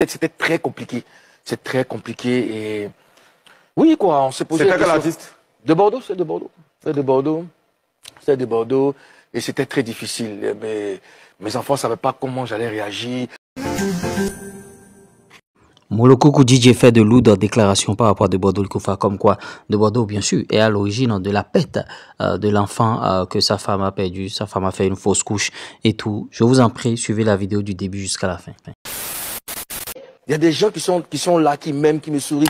C'était très compliqué. C'est très compliqué et oui quoi, on s'est posé. C'était quel artiste? De Bordeaux, c'est de Bordeaux. C'est de Bordeaux. C'est de Bordeaux et c'était très difficile. Mais mes enfants ne savaient pas comment j'allais réagir. Molokoku DJ fait de lourdes déclarations par rapport à De Bordeaux Koufa, comme quoi De Bordeaux, bien sûr, est à l'origine de la perte de l'enfant que sa femme a perdu. Sa femme a fait une fausse couche et tout. Je vous en prie, suivez la vidéo du début jusqu'à la fin. Il y a des gens qui sont là, qui m'aiment, qui me sourient,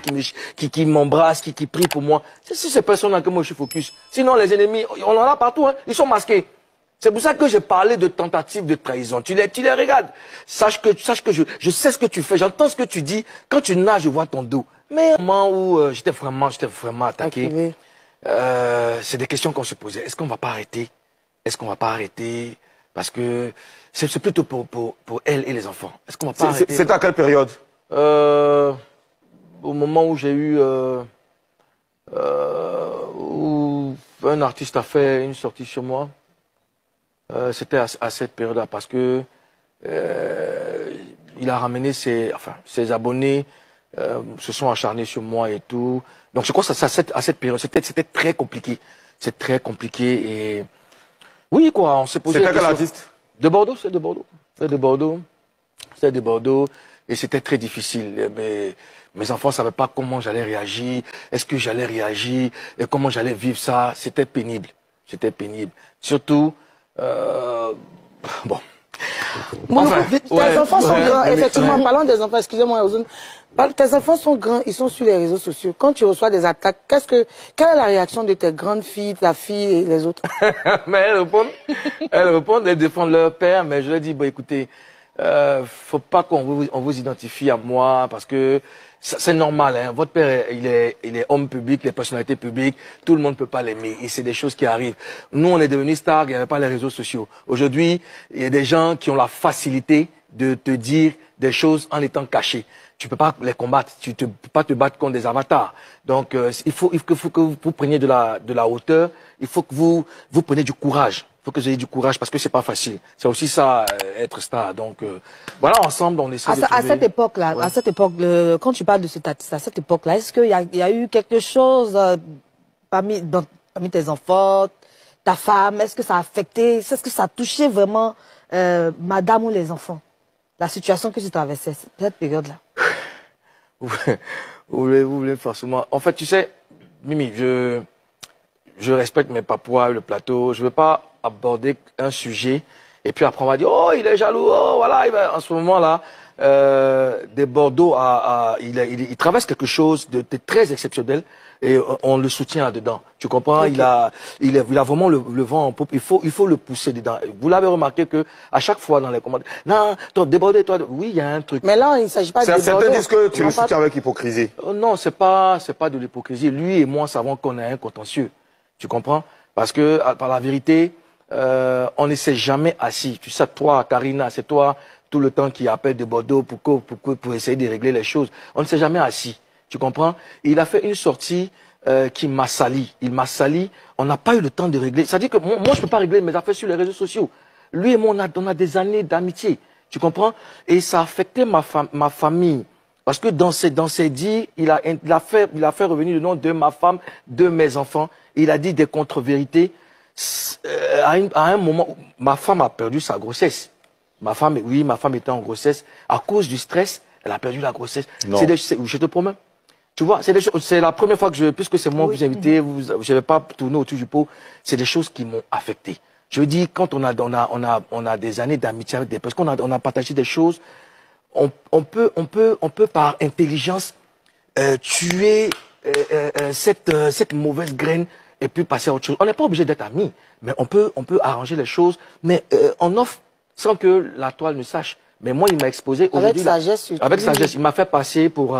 qui m'embrassent, qui prient pour moi. C'est sur ces personnes-là que moi je suis focus. Sinon, les ennemis, on en a partout, hein, ils sont masqués. C'est pour ça que j'ai parlé de tentative de trahison. Tu les regardes. Sache que je sais ce que tu fais, j'entends ce que tu dis. Quand tu nages, je vois ton dos. Mais au moment où j'étais vraiment attaqué, c'est des questions qu'on se posait. Est-ce qu'on va pas arrêter? Est-ce qu'on va pas arrêter? Parce que c'est plutôt pour elle et les enfants. Est-ce qu'on va pas arrêter? C'était à quelle période? Au moment où j'ai eu où un artiste a fait une sortie sur moi, c'était à cette période-là parce que il a ramené ses abonnés se sont acharnés sur moi et tout. Donc je crois que à cette période, c'était très compliqué. C'est très compliqué et oui quoi, on s'est posé. C'était quel artiste? De Bordeaux, c'est de Bordeaux. C'est de Bordeaux. C'est de Bordeaux. Et c'était très difficile. Mais mes enfants ne savaient pas comment j'allais réagir. Est-ce que j'allais réagir? Et comment j'allais vivre ça? C'était pénible. C'était pénible. Surtout, bon. Enfin, tes enfants sont grands, effectivement, parlons des enfants, excusez-moi, tes enfants sont grands, ils sont sur les réseaux sociaux. Quand tu reçois des attaques, quelle est la réaction de tes grandes filles, ta fille et les autres? Mais elles répondent, elles défendent leur père, mais je leur dis, bon écoutez, faut pas qu'on vous identifie à moi parce que c'est normal, hein. Votre père, il est homme public, les personnalités publiques, tout le monde ne peut pas l'aimer et c'est des choses qui arrivent. Nous, on est devenus stars, il n'y avait pas les réseaux sociaux. Aujourd'hui, il y a des gens qui ont la facilité de te dire des choses en étant cachés. Tu peux pas les combattre, tu peux pas te battre contre des avatars. Donc, il faut que vous preniez de la hauteur, il faut que vous preniez du courage. Il faut que vous ayez du courage parce que c'est pas facile. C'est aussi ça, être star. Donc, voilà, ensemble, on essaie de trouver... À cette époque-là, ouais. à cette époque, quand tu parles de cet artiste, à cette époque-là, est-ce qu'il y a eu quelque chose parmi tes enfants, ta femme, est-ce que ça a affecté, est-ce que ça a touché vraiment madame ou les enfants? La situation que tu traversais, cette période-là. Vous voulez forcément... En fait, tu sais, Mimi, je respecte mes papouas, le plateau. Je ne veux pas aborder un sujet et puis après on va dire « Oh, il est jaloux, oh, voilà. » En ce moment-là, des Bordeaux, il traverse quelque chose de très exceptionnel et on le soutient là-dedans. Tu comprends? Okay. Il a vraiment le vent en poupe. Il faut le pousser dedans. Vous l'avez remarqué que à chaque fois dans les commentaires, non, toi, débordé, toi. Oui, il y a un truc. Mais là, il ne s'agit pas de déborder. Certains disent que tu le soutiens avec hypocrisie. Non, c'est pas de l'hypocrisie. Lui et moi savons qu'on a un contentieux. Tu comprends? Parce que, par la vérité, on ne s'est jamais assis. Tu sais, toi, Karina, c'est toi tout le temps qui appelle de Bordeaux pour essayer de régler les choses. On ne s'est jamais assis. Tu comprends? Et il a fait une sortie qui m'a sali. Il m'a sali. On n'a pas eu le temps de régler. C'est-à-dire que moi, je ne peux pas régler mes affaires sur les réseaux sociaux. Lui et moi, on a des années d'amitié. Tu comprends? Et ça a affecté ma famille. Parce que dans ses dires, il a fait revenir le nom de ma femme, de mes enfants. Il a dit des contre-vérités. À un moment, ma femme a perdu sa grossesse. Ma femme était en grossesse. À cause du stress, elle a perdu la grossesse. Je te promets. Tu vois, c'est la première fois que puisque c'est moi que vous invitez, je ne vais pas tourner autour du pot. C'est des choses qui m'ont affecté. Je veux dire, quand on a des années d'amitié avec des personnes, on a partagé des choses, on peut par intelligence tuer cette mauvaise graine et puis passer à autre chose. On n'est pas obligé d'être amis, mais on peut arranger les choses, mais en off, sans que la toile ne sache. Mais moi, il m'a exposé aujourd'hui. Avec sagesse. Avec sagesse. Il m'a fait passer pour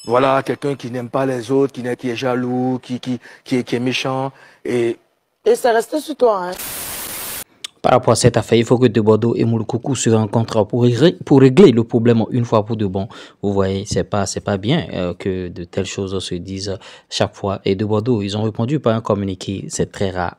voilà, quelqu'un qui n'aime pas les autres, qui est jaloux, qui est méchant. Et c'est resté sur toi, hein? Par rapport à cette affaire, il faut que De Bordeaux et Molokoku se rencontrent pour régler le problème une fois pour de bon. Vous voyez, c'est pas bien que de telles choses se disent chaque fois. Et De Bordeaux, ils ont répondu par un communiqué, c'est très rare.